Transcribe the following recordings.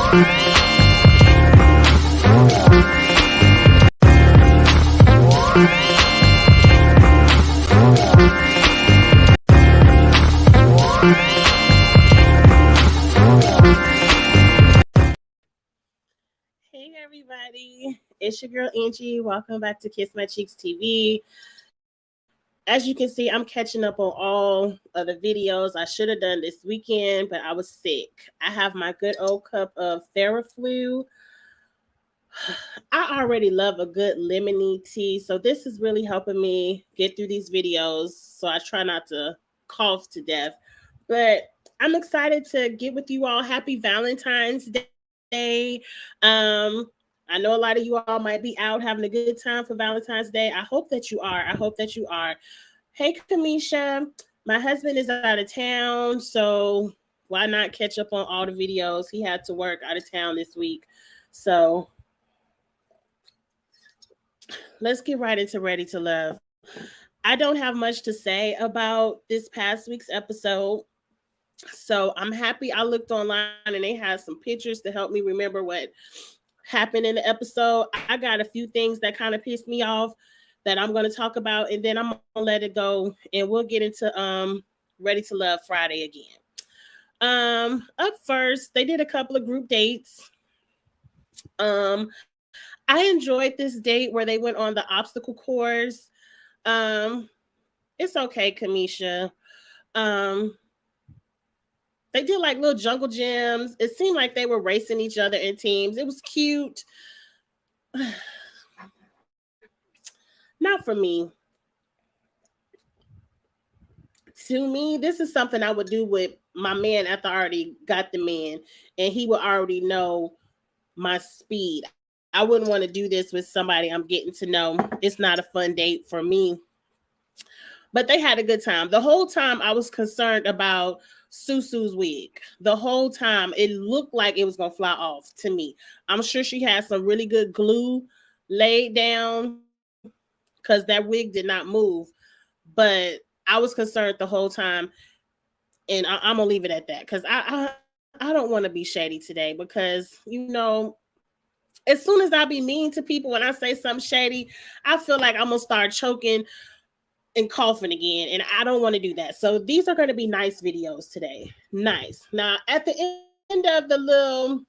Hey everybody, it's your girl Angie. Welcome back to Kiss My Cheeks TV. As you can see, I'm catching up on all of the videos I should have done this weekend, but I was sick. I have my good old cup of Theraflu. I already love a good lemony tea, so this is really helping me get through these videos. So I try not to cough to death, but I'm excited to get with you all. Happy Valentine's Day. I know a lot of you all might be out having a good time for Valentine's Day. I hope that you are. I hope that you are. Hey, Kamisha, my husband is out of town, so why not catch up on all the videos? He had to work out of town this week. So let's get right into Ready to Love. I don't have much to say about this past week's episode. So I'm happy I looked online and they had some pictures to help me remember what happened in the episode. I got a few things that kind of pissed me off that I'm going to talk about, and then I'm going to let it go and we'll get into Ready to Love Friday again. Up first, they did a couple of group dates. I enjoyed this date where they went on the obstacle course. It's okay, Kamisha. They did like little jungle gyms. It seemed like they were racing each other in teams. It was cute. Not for me. To me, this is something I would do with my man after I already got the man and he would already know my speed. I wouldn't want to do this with somebody I'm getting to know. It's not a fun date for me. But they had a good time. The whole time I was concerned about Susu's wig. The whole time it looked like it was going to fly off to me. I'm sure she had some really good glue laid down because that wig did not move. But I was concerned the whole time. And I'm going to leave it at that because I don't want to be shady today because, as soon as I be mean to people when I say something shady, I feel like I'm going to start choking and coughing again, and I don't want to do that. So these are going to be nice videos today. Nice. Now, at the end of the little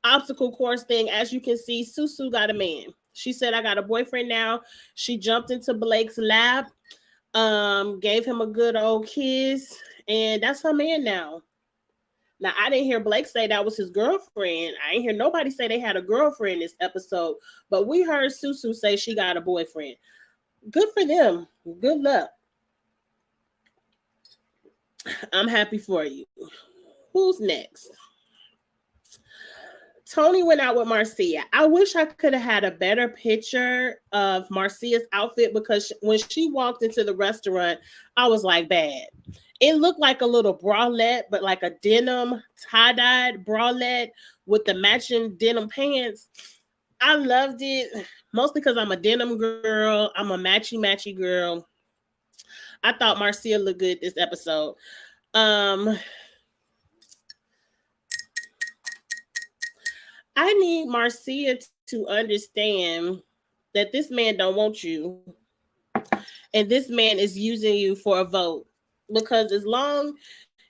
obstacle course thing, as you can see, Susu got a man. She said, I got a boyfriend now. She jumped into Blake's lap, gave him a good old kiss, and that's her man now. Now, I didn't hear Blake say that was his girlfriend. I didn't hear nobody say they had a girlfriend this episode, but we heard Susu say she got a boyfriend. Good for them. Good luck. I'm happy for you. Who's next? Tony went out with Marcia. I wish I could have had a better picture of Marcia's outfit because when she walked into the restaurant, I was like, bad. It looked like a little bralette, but like a denim tie-dyed bralette with the matching denim pants. I loved it, mostly because I'm a denim girl. I'm a matchy girl. I thought Marcia looked good this episode. I need Marcia to understand that this man don't want you. And this man is using you for a vote. Because as long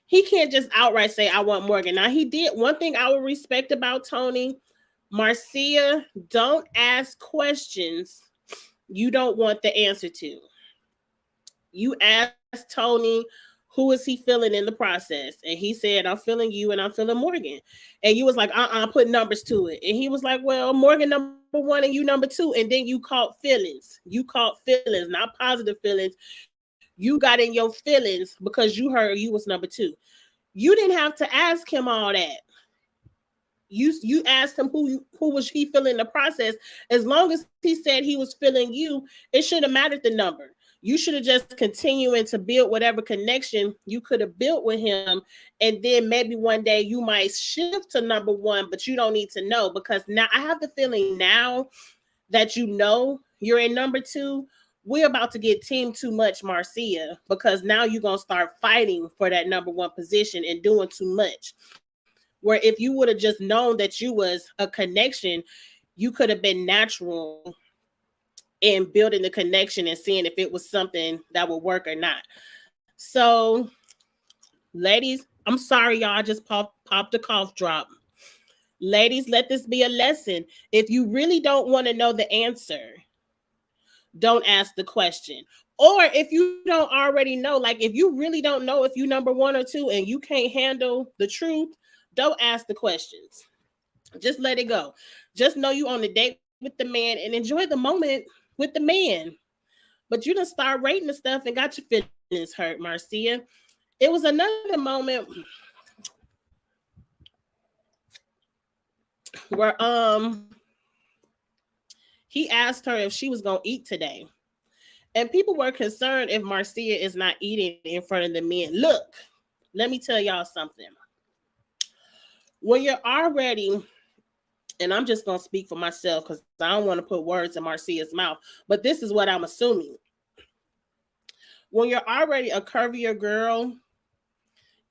he can't just outright say, I want Morgan. Now, he did one thing I would respect about Tony. Marcia, don't ask questions you don't want the answer to. You asked Tony, who is he feeling in the process? And he said, I'm feeling you and I'm feeling Morgan. And you was like, put numbers to it. And he was like, well, Morgan number one and you number two. And then you caught feelings. You caught feelings, not positive feelings. You got in your feelings because you heard you was number two. You didn't have to ask him all that. You asked him who was he feeling in the process. As long as he said he was feeling you, it shouldn't have mattered the number. You should have just continuing to build whatever connection you could have built with him. And then maybe one day you might shift to number one, but you don't need to know because now I have the feeling now that you know you're in number two, we're about to get team too much, Marcia, because now you're going to start fighting for that number one position and doing too much. Where if you would have just known that you was a connection, you could have been natural in building the connection and seeing if it was something that would work or not. So, ladies, I'm sorry, y'all. I just popped a cough drop. Ladies, let this be a lesson. If you really don't want to know the answer, don't ask the question. Or if you don't already know, like if you really don't know if you number one or two and you can't handle the truth, don't ask the questions. Just let it go. Just know you on the date with the man and enjoy the moment with the man. But you done start rating the stuff and got your feelings hurt, Marcia. It was another moment where he asked her if she was gonna eat today. And people were concerned if Marcia is not eating in front of the men. Look, let me tell y'all something. When you're already, and I'm just gonna speak for myself because I don't want to put words in Marcia's mouth, but this is what I'm assuming. When you're already a curvier girl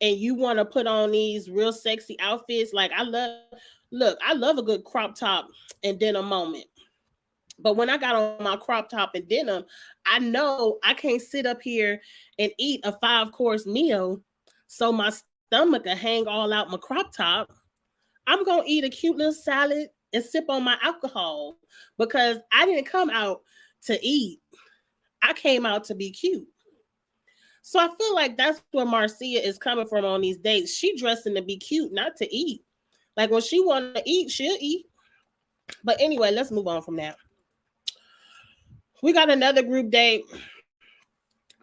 and you want to put on these real sexy outfits, like I love a good crop top and denim moment. But when I got on my crop top and denim, I know I can't sit up here and eat a 5 course meal so my stomach can hang all out my crop top. I'm going to eat a cute little salad and sip on my alcohol because I didn't come out to eat. I came out to be cute. So I feel like that's where Marcia is coming from on these dates. She dressing to be cute, not to eat. Like when she want to eat, she'll eat. But anyway, let's move on from that. We got another group date.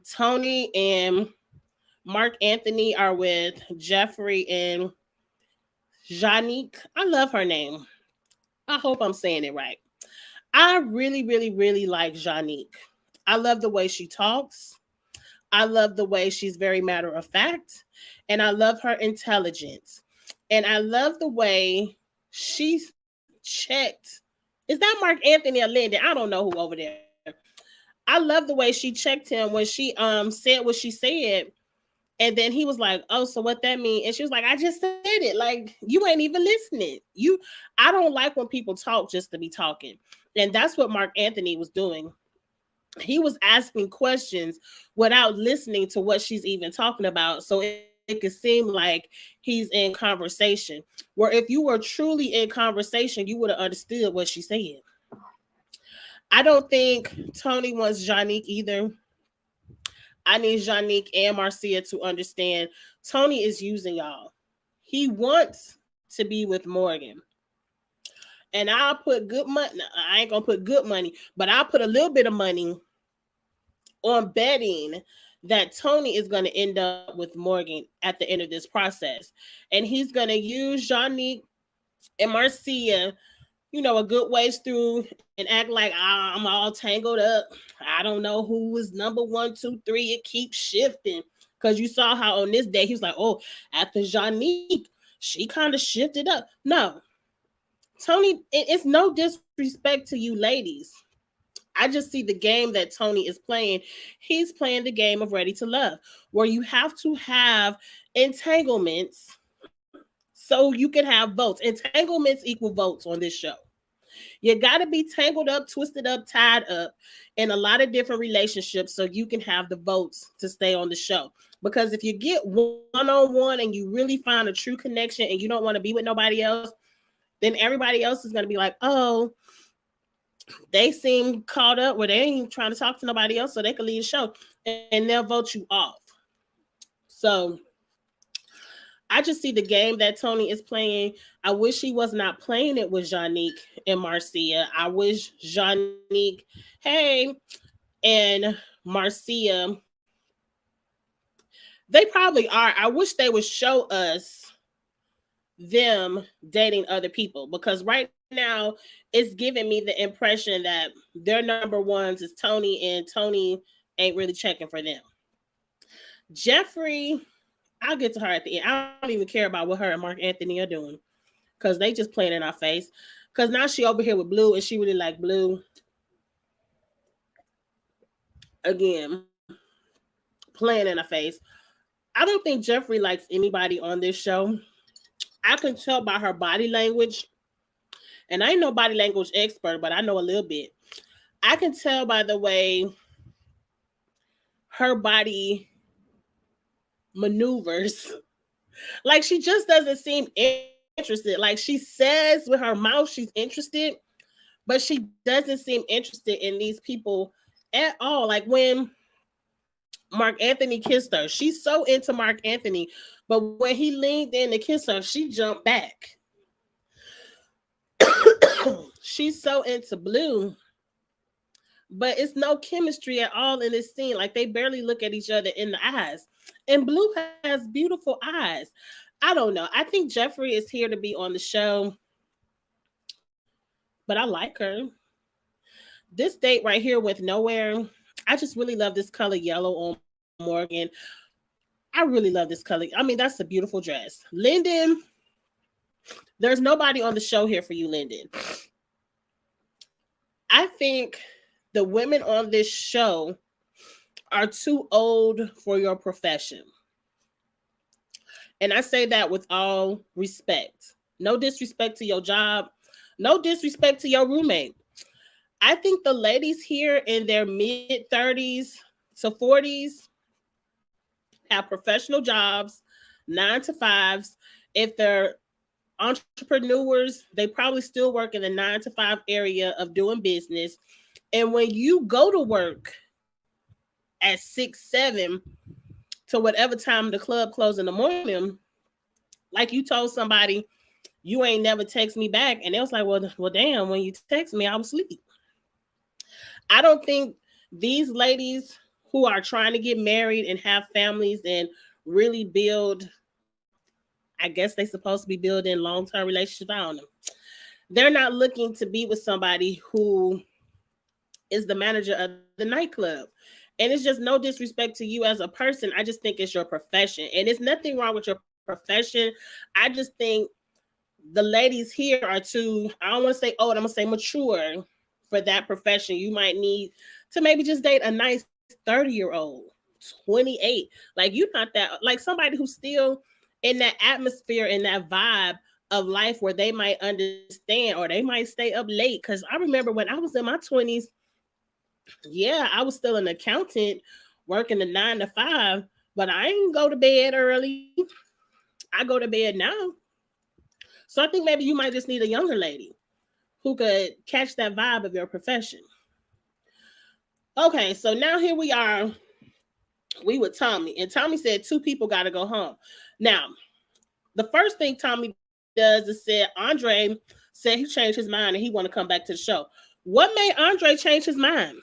Tony and Mark Anthony are with Jeffrey and Janique. I love her name. I hope I'm saying it right. I really, really, really like Janique. I love the way she talks. I love the way she's very matter of fact. And I love her intelligence. And I love the way she checked. Is that Mark Anthony or Lyndon? I don't know who over there. I love the way she checked him when she said what she said. And then he was like, "Oh, so what that mean?" And she was like, "I just said it. Like, you ain't even listening. I don't like when people talk just to be talking." And that's what Mark Anthony was doing. He was asking questions without listening to what she's even talking about. So it could seem like he's in conversation. Where if you were truly in conversation, you would have understood what she said. I don't think Tony wants Janique either. I need Janique and Marcia to understand Tony is using y'all. He wants to be with Morgan. And I'll put good money. I ain't gonna put good money, but I'll put a little bit of money on betting that Tony is going to end up with Morgan at the end of this process. And he's going to use Janique and Marcia, a good ways through and act like I'm all tangled up. I don't know who is number one, two, three. It keeps shifting. Because you saw how on this day he was like, oh, after Janique, she kind of shifted up. No, Tony, it's no disrespect to you ladies. I just see the game that Tony is playing. He's playing the game of Ready to Love, where you have to have entanglements so you can have votes. Entanglements equal votes on this show. You got to be tangled up, twisted up, tied up in a lot of different relationships so you can have the votes to stay on the show. Because if you get one on one and you really find a true connection and you don't want to be with nobody else, then everybody else is going to be like, oh, they seem caught up where they ain't trying to talk to nobody else so they can leave the show and they'll vote you off. So I just see the game that Tony is playing. I wish he was not playing it with Janique and Marcia. I wish Janique, hey, and Marcia, they probably are. I wish they would show us them dating other people because right now it's giving me the impression that their number ones is Tony and Tony ain't really checking for them. Jeffrey, I'll get to her at the end. I don't even care about what her and Mark Anthony are doing because they just playing in our face. Because now she over here with Blue and she really like Blue. Again, playing in our face. I don't think Jeffrey likes anybody on this show. I can tell by her body language, and I ain't no body language expert, but I know a little bit. I can tell by the way her body maneuvers. Like she just doesn't seem interested. Like she says with her mouth she's interested, but she doesn't seem interested in these people at all. Like when Mark Anthony kissed her, she's so into Mark Anthony, but when he leaned in to kiss her, she jumped back. She's so into Blue, but it's no chemistry at all in this scene. Like they barely look at each other in the eyes. And Blue has beautiful eyes. I don't know. I think Jeffrey is here to be on the show, but I like her. This date right here with Nowhere, I just really love this color yellow on Morgan. I really love this color. I mean, that's a beautiful dress. Lyndon, there's nobody on the show here for you, Lyndon. I think the women on this show are too old for your profession. And I say that with all respect. No disrespect to your job, no disrespect to your roommate. I think the ladies here in their mid 30s to 40s have professional jobs, 9 to 5s. If they're entrepreneurs, they probably still work in the 9 to 5 area of doing business. And when you go to work at 6, 7 to whatever time the club closes in the morning, like you told somebody, you ain't never text me back. And they was like, well, damn, when you text me, I was asleep. I don't think these ladies who are trying to get married and have families and really build, I guess they're supposed to be building long-term relationships. I don't know. They're not looking to be with somebody who is the manager of the nightclub. And it's just no disrespect to you as a person. I just think it's your profession. And there's nothing wrong with your profession. I just think the ladies here are too, I don't want to say old, I'm going to say mature for that profession. You might need to maybe just date a nice 30-year-old, 28. Like you're not that, like somebody who's still in that atmosphere and that vibe of life where they might understand or they might stay up late. Because I remember when I was in my 20s, yeah, I was still an accountant working the 9 to 5, but I didn't go to bed early. I go to bed now. So I think maybe you might just need a younger lady who could catch that vibe of your profession. Okay, so now here we are. We with Tommy, and Tommy said 2 people got to go home. Now, the first thing Tommy does is said Andre said he changed his mind and he want to come back to the show. What made Andre change his mind?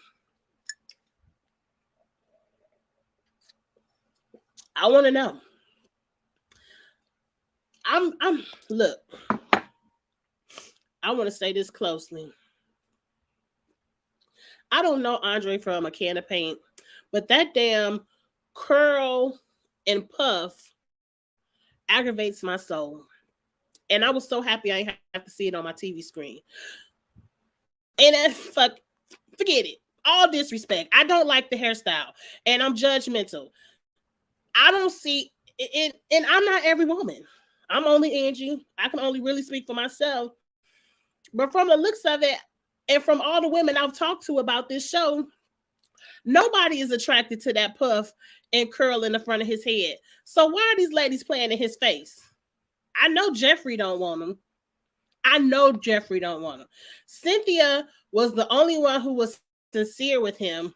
I want to know. I'm look. I want to say this closely. I don't know Andre from a can of paint, but that damn curl and puff aggravates my soul. And I was so happy I didn't have to see it on my TV screen. And that forget it. All disrespect. I don't like the hairstyle. And I'm judgmental. I don't see and I'm not every woman. I'm only Angie. I can only really speak for myself. But from the looks of it, and from all the women I've talked to about this show, nobody is attracted to that puff and curl in the front of his head. So why are these ladies playing in his face? I know Jeffrey don't want him. I know Jeffrey don't want him. Cynthia was the only one who was sincere with him.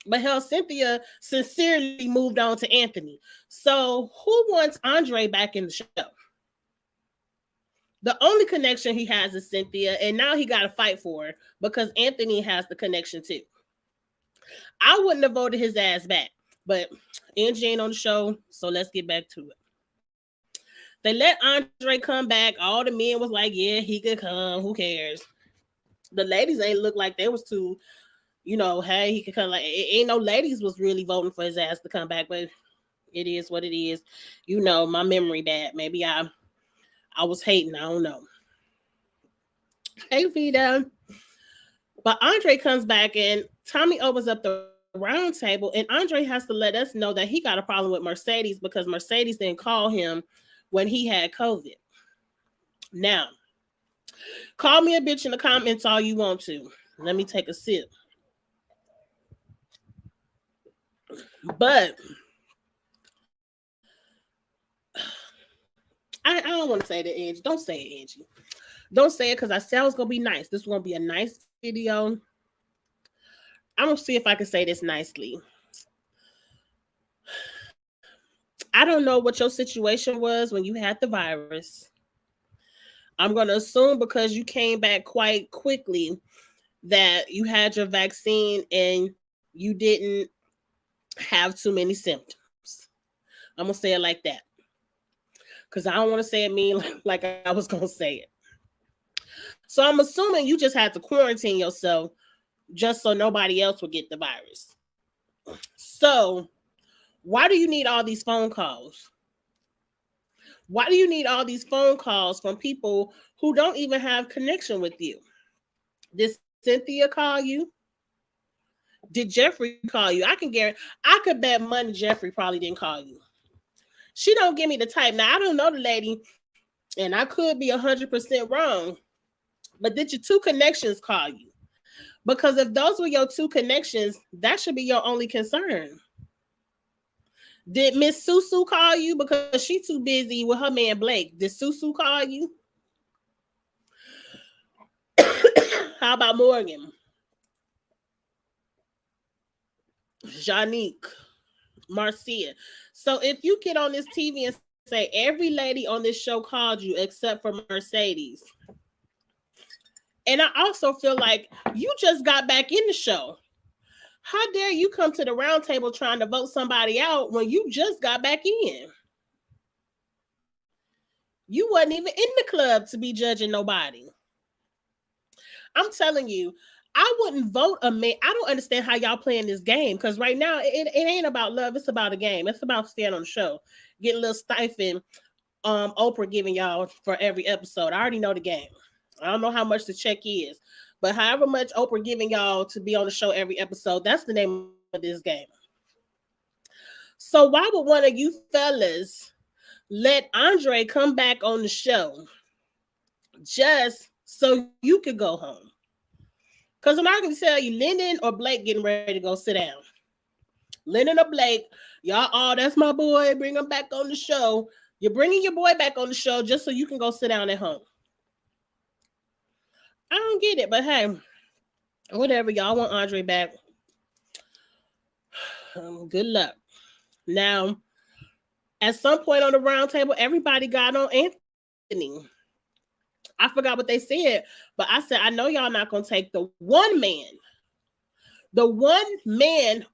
But hell, Cynthia sincerely moved on to Anthony. So who wants Andre back in the show? The only connection he has is Cynthia, and now he got to fight for her because Anthony has the connection too. I wouldn't have voted his ass back, but Angie ain't on the show, so let's get back to it. They let Andre come back. All the men was like, yeah, he could come. Who cares? The ladies ain't look like they was too, hey, he could come. Like, ain't no ladies was really voting for his ass to come back, but it is what it is. My memory bad. Maybe I was hating. I don't know. Hey, Vida. But Andre comes back and Tommy opens up the round table, and Andre has to let us know that he got a problem with Mercedes because Mercedes didn't call him when he had COVID. Now, call me a bitch in the comments all you want to. Let me take a sip. But I don't want to say that, Angie. Don't say it, Angie. Don't say it because I said it was going to be nice. This is going to be a nice video. I'm going to see if I can say this nicely. I don't know what your situation was when you had the virus. I'm going to assume because you came back quite quickly that you had your vaccine and you didn't have too many symptoms. I'm going to say it like that because I don't want to say it mean like I was going to say it. So I'm assuming you just had to quarantine yourself just so nobody else would get the virus. So why do you need all these phone calls? Why do you need all these phone calls from people who don't even have connection with you? Did Cynthia call you? Did Jeffrey call you? I could bet money Jeffrey probably didn't call you. She don't give me the type. Now I don't know the lady, and I could be 100% wrong. But did your two connections call you? Because if those were your two connections, that should be your only concern. Did Miss Susu call you because she's too busy with her man Blake? Did Susu call you? How about Morgan? Janique? Marcia? So if you get on this TV and say every lady on this show called you except for Mercedes, and I also feel like you just got back in the show. How dare you come to the round table trying to vote somebody out when you just got back in? You wasn't even in the club to be judging nobody. I'm telling you, I wouldn't vote a man. I don't understand how y'all playing this game because right now it ain't about love. It's about a game. It's about staying on the show, getting a little stipend. Oprah giving y'all for every episode. I already know the game. I don't know how much the check is, but however much Oprah giving y'all to be on the show every episode, that's the name of this game. So why would one of you fellas let Andre come back on the show just so you could go home? Because I'm not going to tell you, Lyndon or Blake getting ready to go sit down. Lyndon or Blake, y'all, oh, that's my boy. Bring him back on the show. You're bringing your boy back on the show just so you can go sit down at home. I don't get it, but hey, whatever. Y'all want Andre back. Good luck. Now, at some point on the round table, everybody got on Anthony. I forgot what they said, but I said, I know y'all not going to take the one man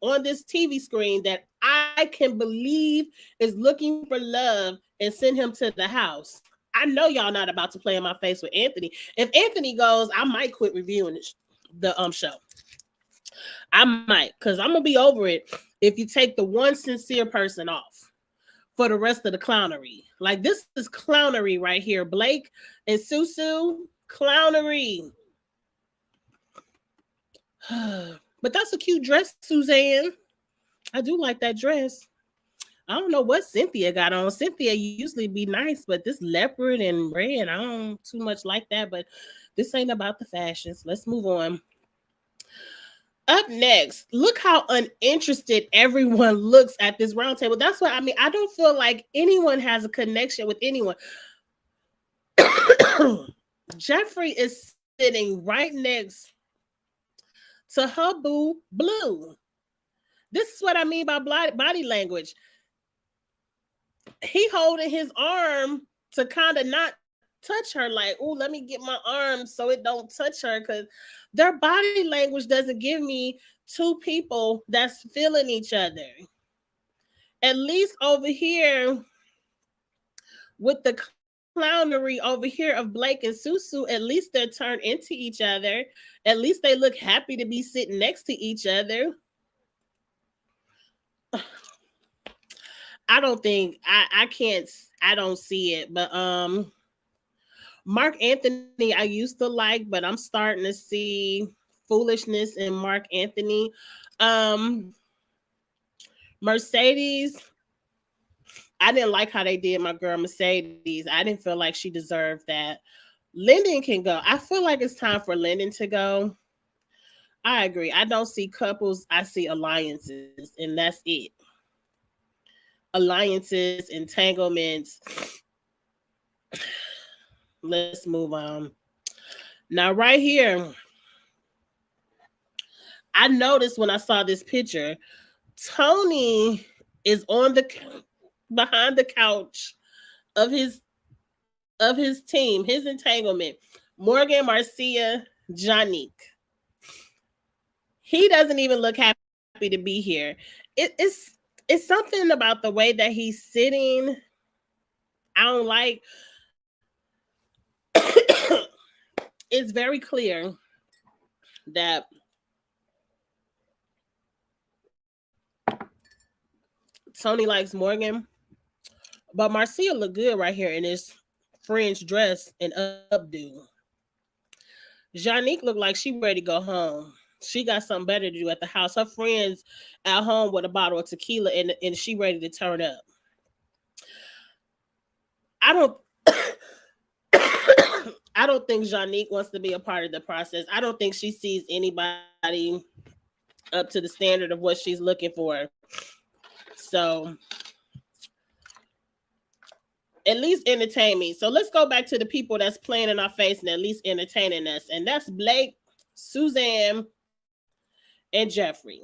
on this TV screen that I can believe is looking for love and send him to the house. I know y'all not about to play in my face with Anthony. If Anthony goes, I might quit reviewing the show. I might, because I'm going to be over it if you take the one sincere person off for the rest of the clownery. Like, this is clownery right here. Blake and Susu, clownery. But that's a cute dress, Suzanne. I do like that dress. I don't know what Cynthia got on. Cynthia usually be nice, but this leopard and red, I don't too much like that. But this ain't about the fashions. Let's move on. Up next, look how uninterested everyone looks at this round table. That's what I mean. I don't feel like anyone has a connection with anyone. Jeffrey is sitting right next to her boo Blue. This is what I mean by body language. He holding his arm to kind of not touch her, like, oh, let me get my arm so it don't touch her, because their body language doesn't give me two people that's feeling each other. At least over here with the clownery over here of Blake and Susu, at least they're turned into each other. At least they look happy to be sitting next to each other. I don't think I don't see it, but Mark Anthony I used to like, but I'm starting to see foolishness in Mark Anthony. Mercedes, I didn't like how they did my girl Mercedes. I didn't feel like she deserved that. Lyndon can go. I feel like it's time for Lyndon to go. I agree. I don't see couples, I see alliances, and that's it. Alliances, entanglements. Let's move on. Now, right here, I noticed when I saw this picture, Tony is on the behind the couch of his team, his entanglement. Morgan, Marcia, Janique. He doesn't even look happy to be here. It's something about the way that he's sitting. I don't like. It's very clear that Tony likes Morgan, but Marcia look good right here in this fringe dress and updo. Janique looked like she ready to go home. She got something better to do at the house. Her friends at home with a bottle of tequila and she ready to turn up. I don't I don't think Janique wants to be a part of the process. I don't think she sees anybody up to the standard of what she's looking for. So at least entertain me. So let's go back to the people that's playing in our face and at least entertaining us. And that's Blake, Suzanne, and Jeffrey.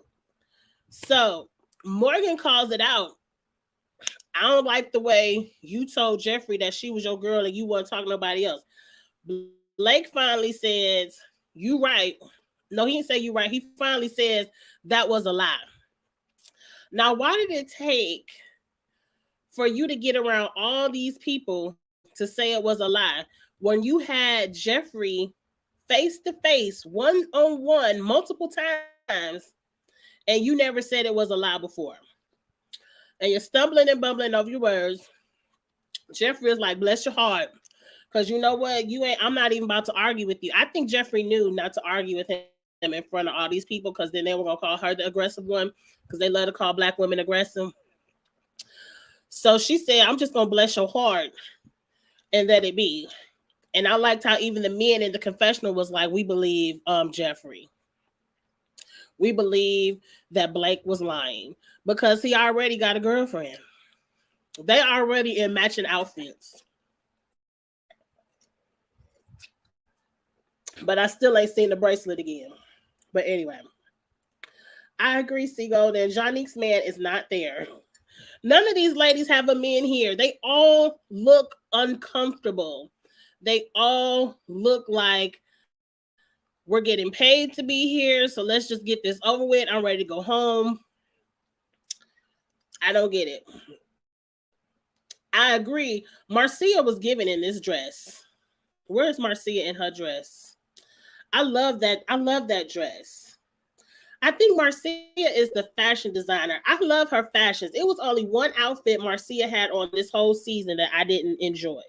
So Morgan calls it out. I don't like the way you told Jeffrey that she was your girl and you weren't talking to nobody else. Blake finally says, you right. No, he didn't say you right. He finally says that was a lie. Now, why did it take for you to get around all these people to say it was a lie when you had Jeffrey face to face, one on one, multiple times, and you never said it was a lie before? And you're stumbling and bumbling over your words. Jeffrey is like, bless your heart. Because you know what? I'm not even about to argue with you. I think Jeffrey knew not to argue with him in front of all these people because then they were going to call her the aggressive one because they love to call black women aggressive. So she said, I'm just going to bless your heart and let it be. And I liked how even the men in the confessional was like, we believe Jeffrey. We believe that Blake was lying because he already got a girlfriend. They already in matching outfits. But I still ain't seen the bracelet again. But anyway, I agree, Seagold, and Janique's man is not there. None of these ladies have a man here. They all look uncomfortable. They all look like we're getting paid to be here, so let's just get this over with. I'm ready to go home. I don't get it. I agree. Marcia was given in this dress. Where's Marcia in her dress? I love that. I love that dress. I think Marcia is the fashion designer. I love her fashions. It was only one outfit Marcia had on this whole season that I didn't enjoy.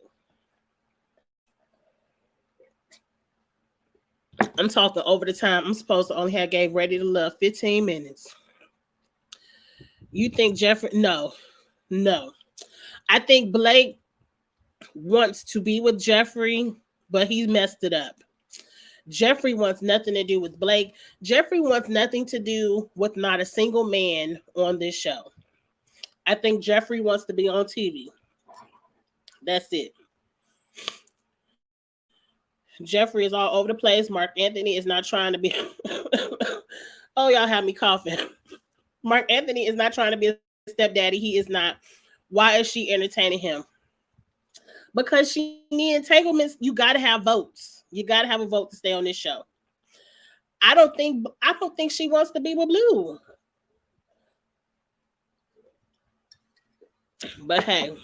I'm talking over the time. I'm supposed to only have gave Ready to Love 15 minutes. You think Jeffrey? No, no. I think Blake wants to be with Jeffrey, but he messed it up. Jeffrey wants nothing to do with Blake. Jeffrey wants nothing to do with not a single man on this show. I think Jeffrey wants to be on TV. That's it. Jeffrey is all over the place. Mark Anthony is not trying to be. Oh, y'all have me coughing. Mark Anthony is not trying to be a stepdaddy. He is not. Why is she entertaining him? Because she need entanglements. You got to have votes. You got to have a vote to stay on this show. I don't think she wants to be with Blue. But hey,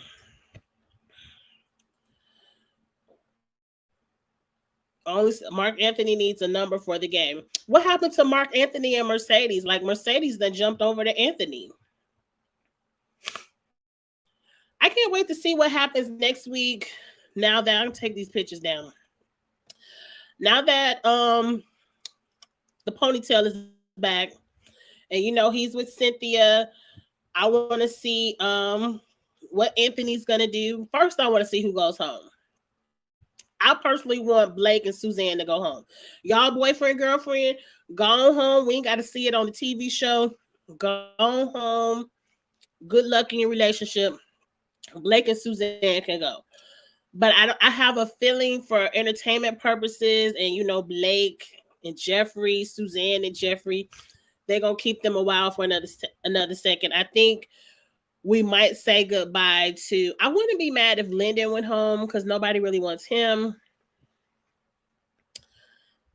only Mark Anthony needs a number for the game. What happened to Mark Anthony and Mercedes? Like Mercedes then jumped over to Anthony. I can't wait to see what happens next week. Now that I'm gonna take these pictures down. Now that the ponytail is back, and you know he's with Cynthia. I want to see what Anthony's gonna do. First, I want to see who goes home. I personally want Blake and Suzanne to go home. Y'all boyfriend, girlfriend, go home. We ain't got to see it on the TV show. Go home. Good luck in your relationship. Blake and Suzanne can go. But I have a feeling for entertainment purposes, and Blake and Jeffrey, Suzanne and Jeffrey, they're gonna keep them a while for another second. I think we might say goodbye to. I wouldn't be mad if Lyndon went home because nobody really wants him.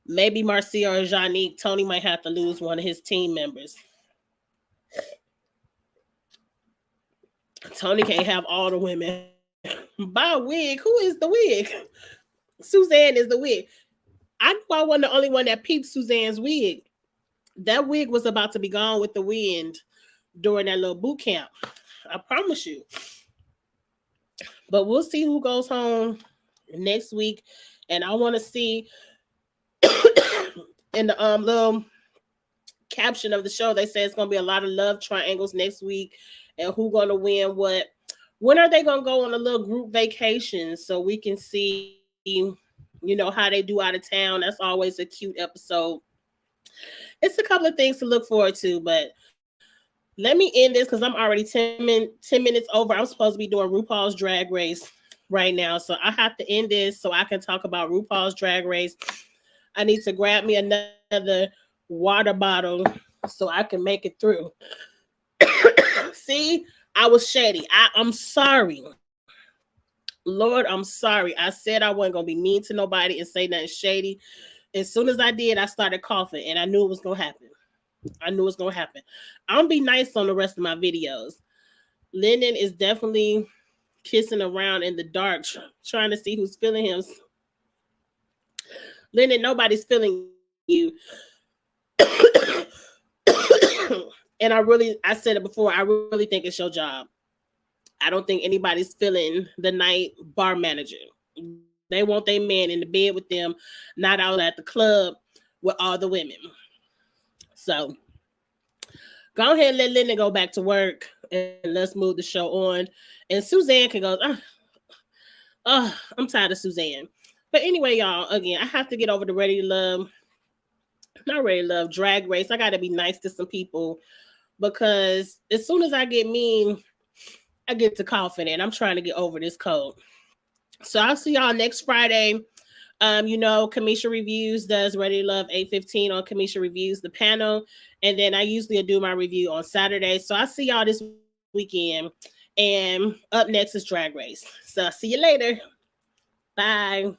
Maybe Marcia or Janique. Tony might have to lose one of his team members. Tony can't have all the women. Buy a wig. Who is the wig? Suzanne is the wig. I knew I wasn't the only one that peeped Suzanne's wig. That wig was about to be gone with the wind during that little boot camp. I promise you. But we'll see who goes home next week. And I want to see in the little caption of the show, they say it's going to be a lot of love triangles next week and who going to win what. When are they going to go on a little group vacation so we can see, how they do out of town? That's always a cute episode. It's a couple of things to look forward to, but let me end this because I'm already 10 minutes over. I'm supposed to be doing RuPaul's Drag Race right now. So I have to end this so I can talk about RuPaul's Drag Race. I need to grab me another water bottle so I can make it through. See, I was shady. I'm sorry. Lord, I'm sorry. I said I wasn't going to be mean to nobody and say nothing shady. As soon as I did, I started coughing and I knew it was going to happen. I'm going to be nice on the rest of my videos. Lyndon is definitely kissing around in the dark, trying to see who's feeling him. Lyndon, nobody's feeling you. And I said it before, I really think it's your job. I don't think anybody's feeling the night bar manager. They want their man in the bed with them, not out at the club with all the women. So go ahead and let Lyndon go back to work and let's move the show on. And Suzanne can go, I'm tired of Suzanne. But anyway, y'all, again, I have to get over to Drag Race. I got to be nice to some people because as soon as I get mean, I get to coughing and I'm trying to get over this cold. So I'll see y'all next Friday. Kamisha Reviews does Ready to Love 8:15 on Kamisha Reviews, the panel. And then I usually do my review on Saturday. So I'll see y'all this weekend. And up next is Drag Race. So I'll see you later. Bye.